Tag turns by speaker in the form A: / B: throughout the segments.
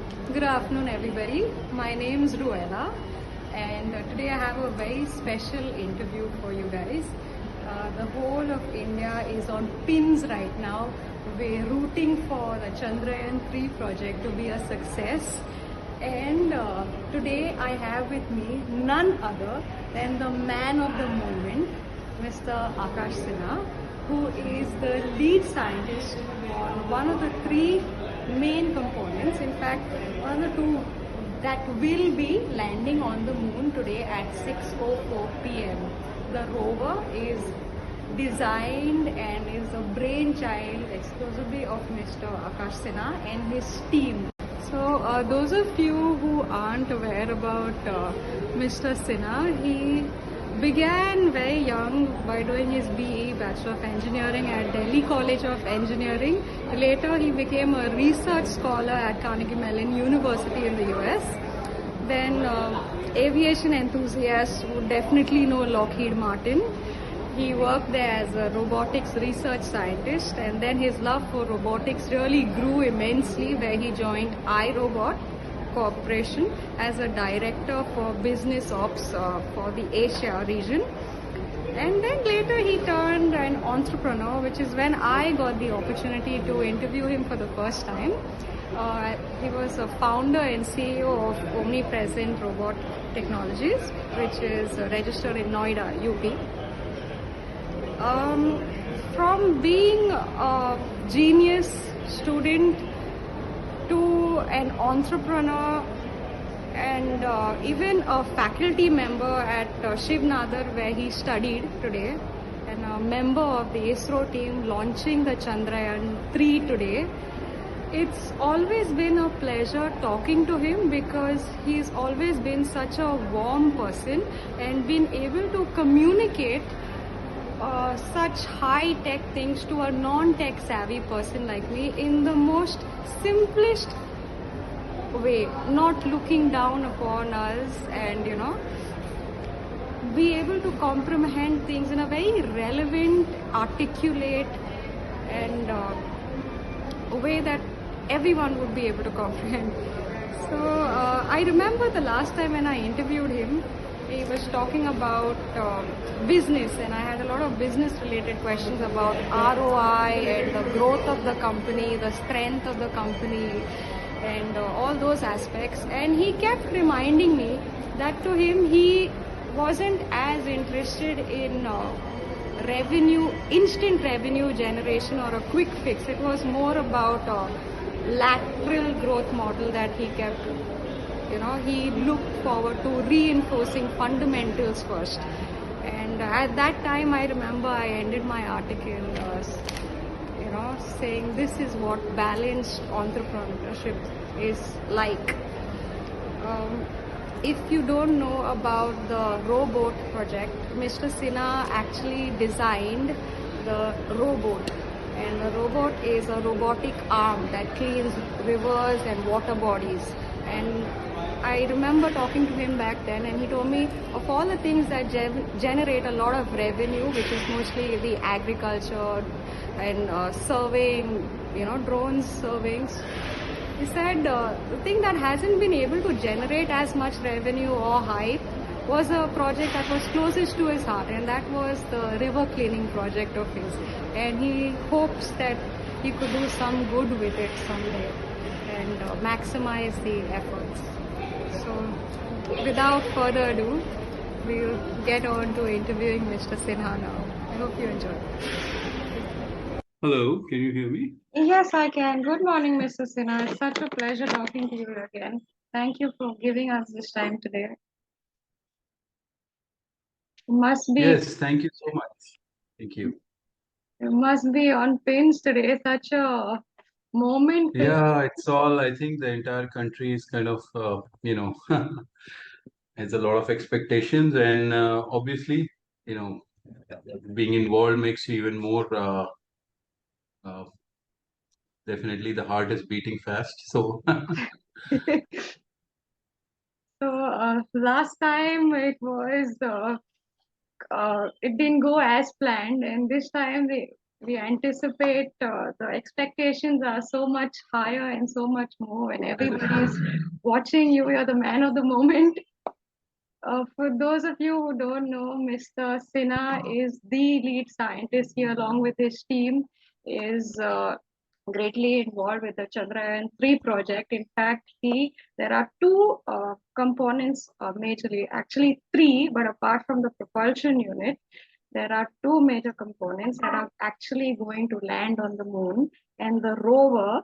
A: Good afternoon, everybody. My name is Ruela, and today I have a very special interview for you guys. The whole of India is on pins right now. We're rooting for the Chandrayaan 3 project to be a success. And today I have with me none other than the man of the moment, Mr. Akash Sinha, who is the lead scientist on one of the three main components. In fact, one of the two that will be landing on the moon today at 6:04 p.m. The rover is designed and is a brainchild exclusively of Mr. Akash Sinha and his team. So those of you who aren't aware about Mr. Sinha, he began very young by doing his BE, Bachelor of Engineering at Delhi College of Engineering. Later he became a research scholar at Carnegie Mellon University in the US. Then aviation enthusiasts would definitely know Lockheed Martin. He worked there as a robotics research scientist, and then his love for robotics really grew immensely, where he joined iRobot Corporation as a director for business ops for the Asia region. And then later he turned an entrepreneur, which is when I got the opportunity to interview him for the first time. He was a founder and CEO of Omnipresent Robot Technologies, which is registered in Noida, UP. From being a genius student to an entrepreneur and even a faculty member at Shiv Nadar, where he studied today, and a member of the ISRO team launching the Chandrayaan 3 today. It's always been a pleasure talking to him because he's always been such a warm person and been able to communicate such high-tech things to a non-tech savvy person like me in the most simplest way, not looking down upon us, and be able to comprehend things in a very relevant, articulate, and way that everyone would be able to comprehend. So I remember the last time when I interviewed him, he was talking about business, and I had a lot of business related questions about ROI and the growth of the company, the strength of the company, and all those aspects. And he kept reminding me that to him he wasn't as interested in revenue, instant revenue generation or a quick fix. It was more about a lateral growth model that he kept. He looked forward to reinforcing fundamentals first. And at that time, I remember I ended my article, saying this is what balanced entrepreneurship is like. If you don't know about the Robot project, Mr. Sinha actually designed the robot. And the robot is a robotic arm that cleans rivers and water bodies. And I remember talking to him back then, and he told me of all the things that generate a lot of revenue, which is mostly the agriculture and surveying, drones surveys. He said the thing that hasn't been able to generate as much revenue or hype was a project that was closest to his heart, and that was the river cleaning project of his. And he hopes that he could do some good with it someday and maximize the efforts. So without further ado, we'll get on to interviewing Mr. Sinha now. I hope you enjoy.
B: Hello, can you hear me?
A: Yes, I can. Good morning, Mr. Sinha. It's such a pleasure talking to you again. Thank you for giving us this time today. Must be
B: Yes, thank you so much. Thank you.
A: you must be on pins today. Such a moment.
B: Yeah, it's all, I think the entire country is kind of, has a lot of expectations, and obviously, you know, being involved makes you even more, uh, definitely the heart is beating fast. So,
A: So last time it didn't go as planned, and this time we anticipate the expectations are so much higher and so much more, and everybody is watching you. You're the man of the moment. For those of you who don't know, Mr. Sinha is the lead scientist here, along with his team, is greatly involved with the Chandrayaan 3 project. In fact, there are two components majorly, actually three, but apart from the propulsion unit, there are two major components that are actually going to land on the moon, and the rover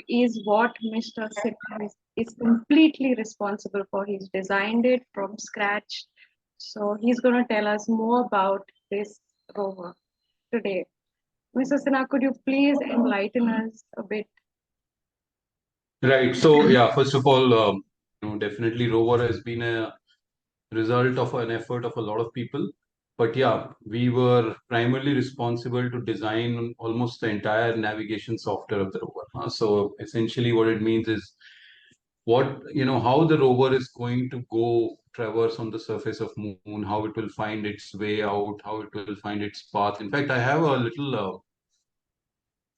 A: is what Mr. Sinha is completely responsible for. He's designed it from scratch. So he's going to tell us more about this rover today. Mr. Sinha, could you please enlighten us a bit?
B: Right. So yeah, first of all, definitely Rover has been a result of an effort of a lot of people. But yeah, we were primarily responsible to design almost the entire navigation software of the rover. So essentially, what it means is how the rover is going to go traverse on the surface of moon, how it will find its way out, how it will find its path. In fact, I have a little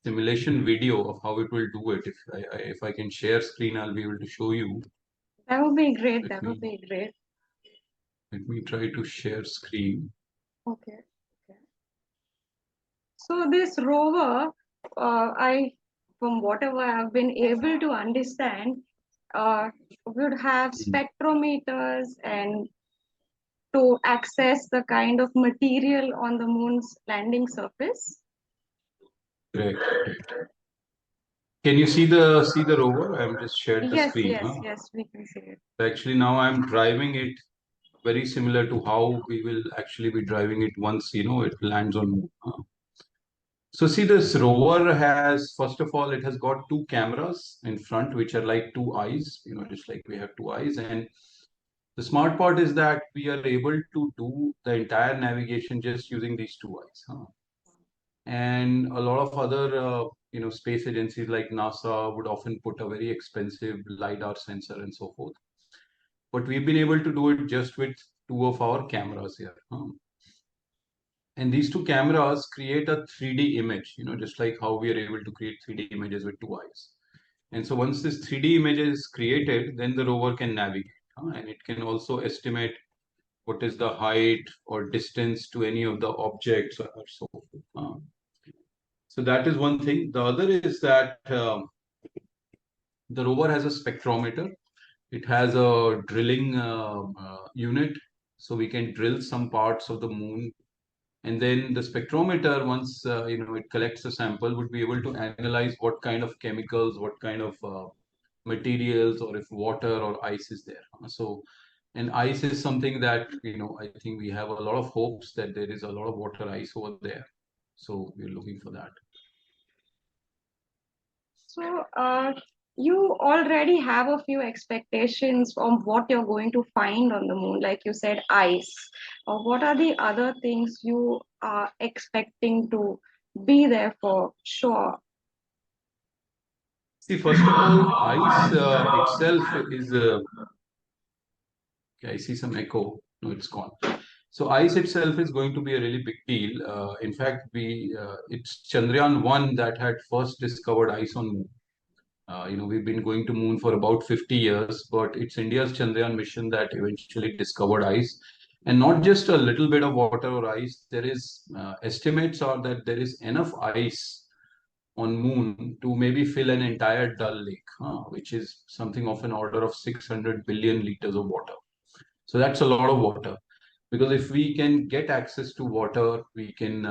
B: simulation video of how it will do it. If I can share screen, I'll be able to show you.
A: That would be great.
B: Let
A: That would
B: me
A: be great.
B: let me try to share screen.
A: Okay. Okay. So this rover, from whatever I've been able to understand, would have spectrometers and to access the kind of material on the moon's landing surface.
B: Correct. Can you see the rover? I'm just shared the
A: Yes,
B: screen.
A: yes, yes, we can see it.
B: Actually, now I'm driving it very similar to how we will actually be driving it once it lands on moon. So see, this rover has, first of all, it has got two cameras in front, which are like two eyes, just like we have two eyes. And the smart part is that we are able to do the entire navigation just using these two eyes. And a lot of other, space agencies like NASA would often put a very expensive LiDAR sensor and so forth. But we've been able to do it just with two of our cameras here. And these two cameras create a 3D image, just like how we are able to create 3D images with two eyes. And so once this 3D image is created, then the rover can navigate. And it can also estimate what is the height or distance to any of the objects or so forth. So that is one thing. The other is that the rover has a spectrometer. It has a drilling unit, so we can drill some parts of the moon. And then the spectrometer, once it collects a sample, would be able to analyze what kind of chemicals, what kind of materials, or if water or ice is there. And ice is something that I think we have a lot of hopes that there is a lot of water ice over there. So we're looking for that.
A: So, you already have a few expectations on what you're going to find on the moon, like you said, ice. What are the other things you are expecting to be there for sure?
B: See, first of all, ice itself is. Okay, I see some echo. No, it's gone. So ice itself is going to be a really big deal. In fact, it's Chandrayaan 1 that had first discovered ice on moon. We've been going to moon for about 50 years, but it's India's Chandrayaan mission that eventually discovered ice. And not just a little bit of water or ice. There is estimates are that there is enough ice on moon to maybe fill an entire Dal Lake, which is something of an order of 600 billion liters of water. So that's a lot of water. Because if we can get access to water, we can,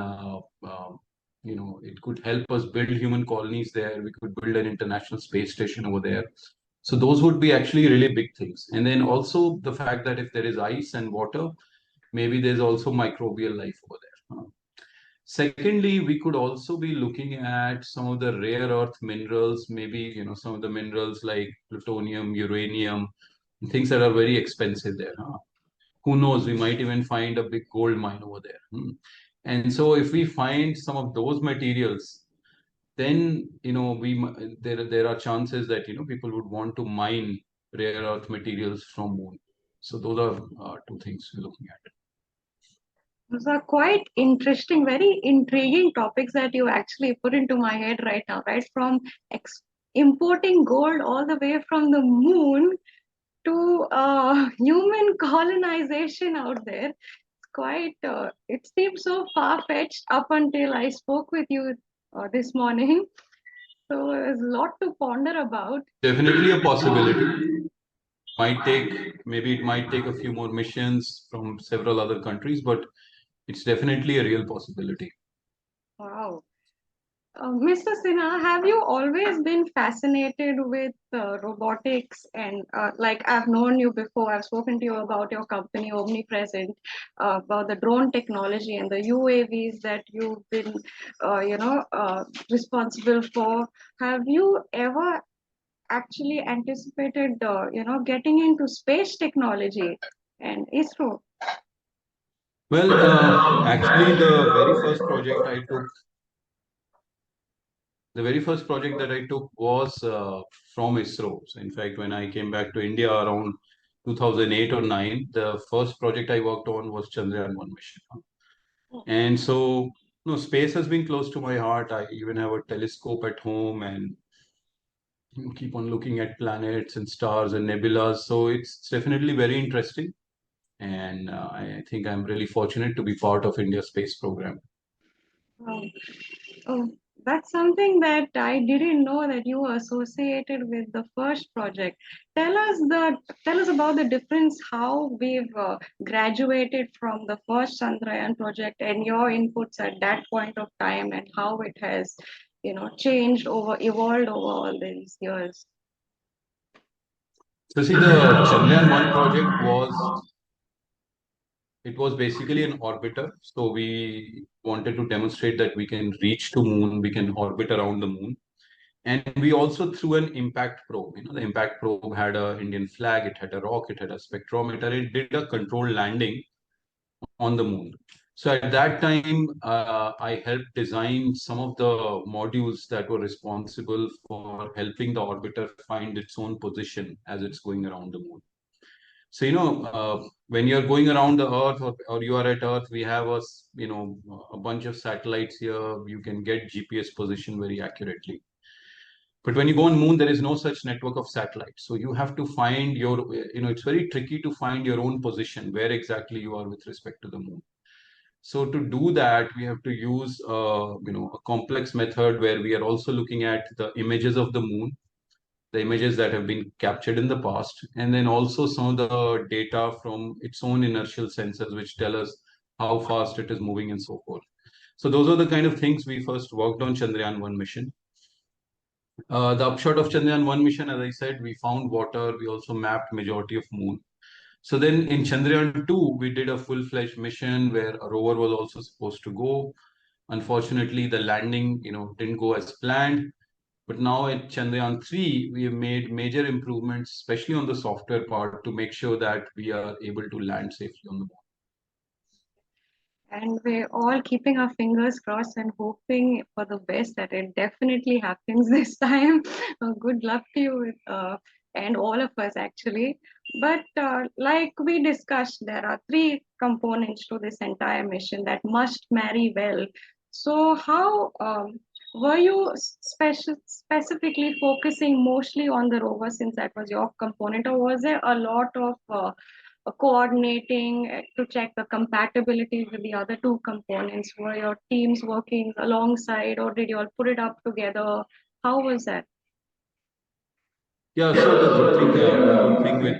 B: it could help us build human colonies there. We could build an international space station over there. So those would be actually really big things. And then also the fact that if there is ice and water, maybe there's also microbial life over there. Secondly, we could also be looking at some of the rare earth minerals, maybe, some of the minerals like plutonium, uranium, things that are very expensive there. Who knows, we might even find a big gold mine over there. And so if we find some of those materials, then there are chances that people would want to mine rare earth materials from moon. So those are two things we're looking at.
A: Those are quite interesting, very intriguing topics that you actually put into my head right now, right? From importing gold all the way from the moon to human colonization out there. It's quite, it seems so far-fetched up until I spoke with you this morning. So there's a lot to ponder about.
B: Definitely a possibility. Might take, maybe it might take a few more missions from several other countries, but it's definitely a real possibility.
A: Wow. Mr. Sinha, have you always been fascinated with robotics? And like I've known you before, I've spoken to you about your company, Omnipresent, about the drone technology and the UAVs that you've been, responsible for. Have you ever actually anticipated, getting into space technology and ISRO?
B: Well, actually, the very first project that I took was from ISRO. So in fact, when I came back to India around 2008 or 9, the first project I worked on was Chandrayaan 1 mission. And so, space has been close to my heart. I even have a telescope at home and keep on looking at planets and stars and nebulas. So it's definitely very interesting. And I think I'm really fortunate to be part of India's space program.
A: Wow. Oh, that's something that I didn't know that you were associated with the first project. Tell us about the difference, how we've graduated from the first Chandrayaan project and your inputs at that point of time and how it has, changed evolved over all these years.
B: So see, the Chandrayaan 1 project it was basically an orbiter. So we wanted to demonstrate that we can reach to moon, we can orbit around the moon. And we also threw an impact probe. The impact probe had a Indian flag, it had a rock, it had a spectrometer, it did a controlled landing on the moon. So at that time, I helped design some of the modules that were responsible for helping the orbiter find its own position as it's going around the moon. So, when you're going around the Earth or you are at Earth, we have a bunch of satellites here. You can get GPS position very accurately. But when you go on moon, there is no such network of satellites. So you have to find it's very tricky to find your own position, where exactly you are with respect to the moon. So to do that, we have to use, a complex method where we are also looking at the images of the moon, the images that have been captured in the past, and then also some of the data from its own inertial sensors, which tell us how fast it is moving and so forth. So those are the kind of things we first worked on Chandrayaan 1 mission. The upshot of Chandrayaan 1 mission, as I said, we found water. We also mapped majority of moon. So then in Chandrayaan 2, we did a full-fledged mission where a rover was also supposed to go. Unfortunately, the landing, didn't go as planned. But now at Chandrayaan 3, we have made major improvements, especially on the software part, to make sure that we are able to land safely on the moon.
A: And we're all keeping our fingers crossed and hoping for the best that it definitely happens this time. Good luck to you and all of us, actually. But like we discussed, there are three components to this entire mission that must marry well. So, how were you specifically focusing mostly on the rover since that was your component, or was there a lot of coordinating to check the compatibility with the other two components? Were your teams working alongside, or did you all put it up together? How was that?
B: Yeah, so the good thing,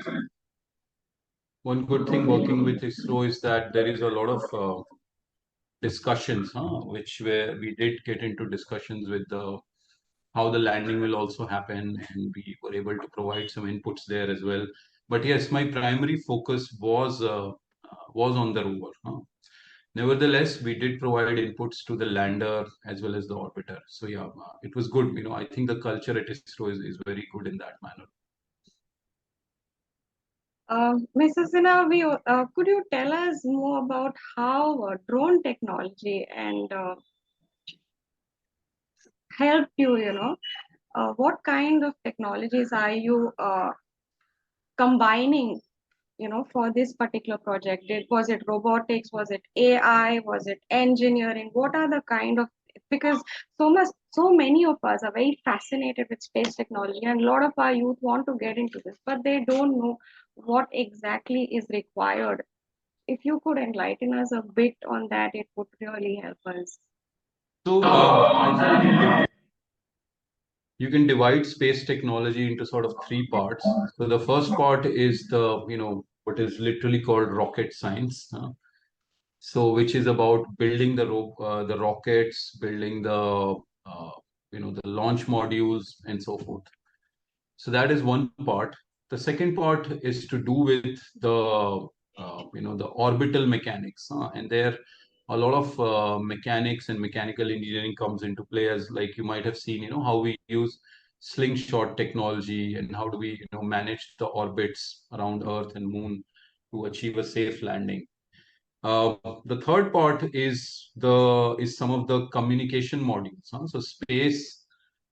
B: one good thing working with ISRO is that there is a lot of discussions, which where we did get into discussions with the how the landing will also happen, and we were able to provide some inputs there as well. But yes, my primary focus was on the rover. Nevertheless, we did provide inputs to the lander as well as the orbiter. So yeah, it was good. I think the culture at ISRO is very good in that manner.
A: Mrs. Sinha, could you tell us more about how drone technology and helped you, what kind of technologies are you combining
C: for this particular project? Was it robotics? Was it AI? Was it engineering? What are the kind of, because so many of us are very fascinated with space technology, and a lot of our youth want to get into this, but they don't know what exactly is required. If you could enlighten us a bit on that, it would really help us.
B: So I think you can divide space technology into sort of three parts. So the first part is what is literally called rocket science. So which is about building the rockets, building uh, the launch modules and so forth. So that is one part. The second part is to do with the orbital mechanics, and there a lot of mechanics and mechanical engineering comes into play, as like you might have seen, how we use slingshot technology and how do we manage the orbits around Earth and Moon to achieve a safe landing. The third part is some of the communication modules. So space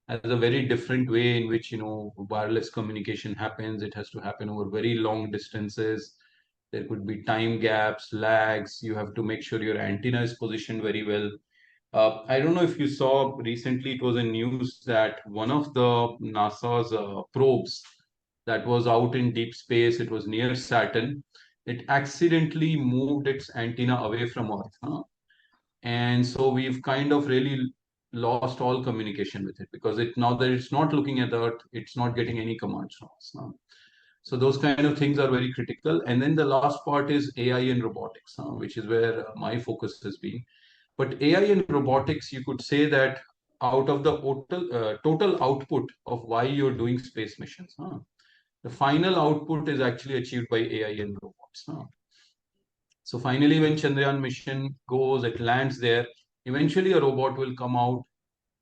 B: has a very different way in which wireless communication happens. It has to happen over very long distances. There could be time gaps, lags. You have to make sure your antenna is positioned very well. I don't know if you saw recently, it was in news that one of the NASA's probes that was out in deep space, it was near Saturn, it accidentally moved its antenna away from Earth. And so we've kind of really lost all communication with it, because now that it's not looking at the Earth, it's not getting any commands from us. So those kind of things are very critical. And then the last part is AI and robotics, which is where my focus has been. But AI and robotics, you could say that out of the total output of why you're doing space missions, the final output is actually achieved by AI and robots. So finally, when Chandrayaan mission goes, it lands there, eventually a robot will come out,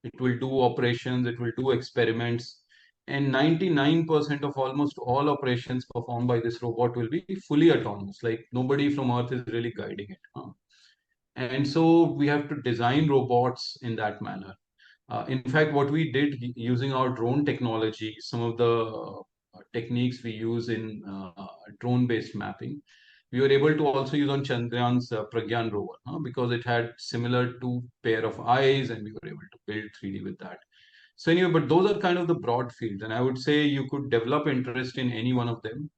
B: it will do operations, it will do experiments, and 99% of almost all operations performed by this robot will be fully autonomous, like nobody from Earth is really guiding it. And so we have to design robots in that manner. In fact, what we did using our drone technology, some of the techniques we use in drone-based mapping, we were able to also use on Chandrayaan's Pragyan rover, because it had similar two pair of eyes, and we were able to build 3D with that. So anyway, but those are kind of the broad fields, and I would say you could develop interest in any one of them,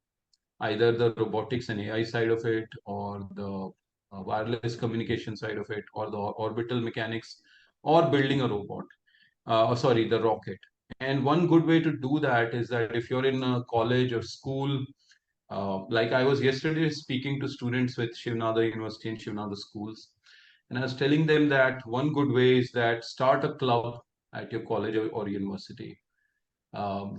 B: either the robotics and AI side of it, or the wireless communication side of it, or the orbital mechanics, or building a robot, sorry, the rocket. And one good way to do that is that if you're in a college or school, like I was yesterday speaking to students with Shivnada University and Shivnada schools, and I was telling them that one good way is that start a club at your college or university.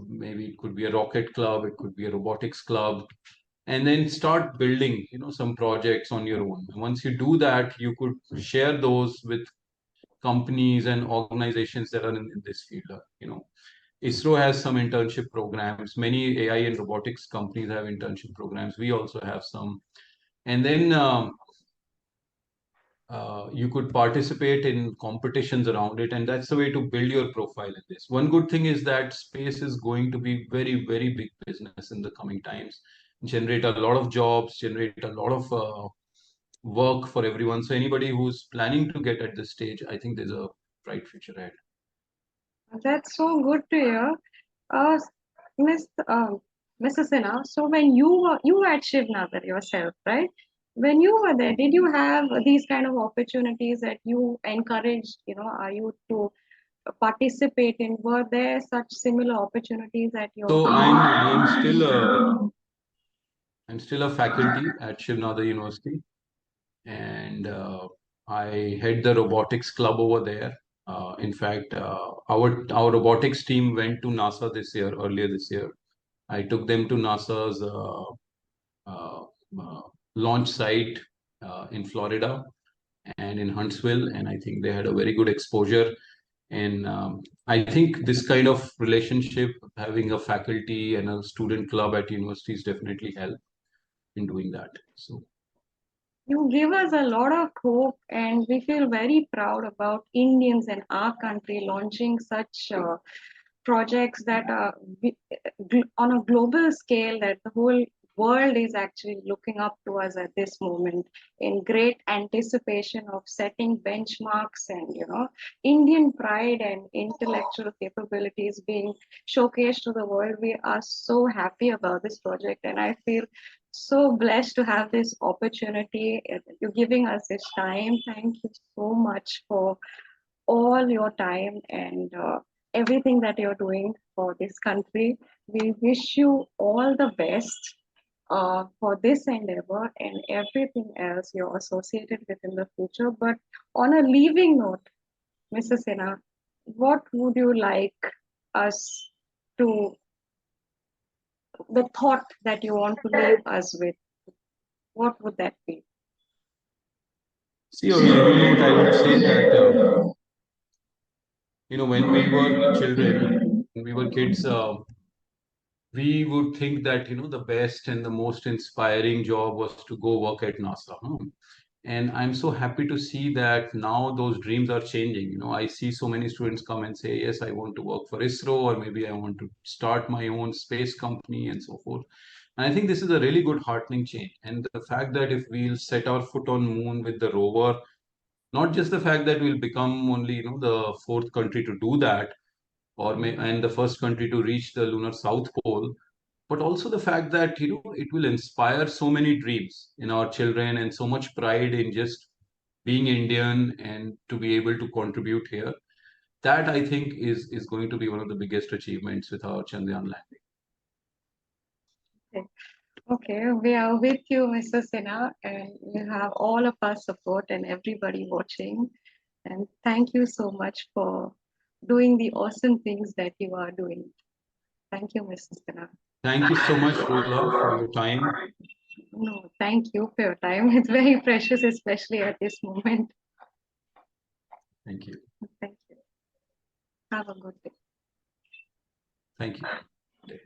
B: Maybe it could be a rocket club, it could be a robotics club, and then start building, some projects on your own. Once you do that, you could share those with companies and organizations that are in this field. ISRO has some internship programs. Many AI and robotics companies have internship programs. We also have some. And then you could participate in competitions around it. And that's the way to build your profile in this. One good thing is that space is going to be very, very big business in the coming times. Generate a lot of jobs, generate a lot of work for everyone. So anybody who's planning to get at this stage, I think there's a bright future ahead.
C: That's so good to hear. Uh, Miss Mrs. Sinha, so when you were at Shivnagar yourself, right? When you were there, did you have these kind of opportunities that you encouraged, are you to participate in? Were there such similar opportunities at your?
B: So I'm still a faculty at Shivnada University, and I head the robotics club over there. In fact, our robotics team went to NASA earlier this year. I took them to NASA's uh, uh, launch site in Florida and in Huntsville, and I think they had a very good exposure. And I think this kind of relationship, having a faculty and a student club at universities, definitely help in doing that. So
C: You give us a lot of hope, and we feel very proud about Indians and our country launching such projects that are on a global scale, that the whole world is actually looking up to us at this moment in great anticipation of setting benchmarks and, Indian pride and intellectual capabilities being showcased to the world. We are so happy about this project, and I feel so blessed to have this opportunity. You're giving us this time. Thank you so much for all your time and everything that you're doing for this country. We wish you all the best for this endeavor and everything else you're associated with in the future. But on a leaving note, Mrs. Sinha, what would you like us to, the thought that you want to leave us with, what would that be?
B: See, on a leaving note, I would say that, when we were children, when we were kids, we would think that, the best and the most inspiring job was to go work at NASA. And I'm so happy to see that now those dreams are changing. I see so many students come and say, yes, I want to work for ISRO, or maybe I want to start my own space company and so forth. And I think this is a really good heartening change. And the fact that if we'll set our foot on moon with the rover, not just the fact that we'll become only, the fourth country to do that, and the first country to reach the lunar south pole, but also the fact that, it will inspire so many dreams in our children and so much pride in just being Indian and to be able to contribute here. That, I think, is going to be one of the biggest achievements with our Chandrayaan landing.
C: Okay, we are with you, Mr. Sinha, and you have all of our support and everybody watching. And thank you so much for doing the awesome things that you are doing. Thank you, Mr. Sinha.
B: Thank you so much, Rola, for your time.
C: No, thank you for your time. It's very precious, especially at this moment.
B: Thank you.
C: Thank you. Have a good day.
B: Thank you.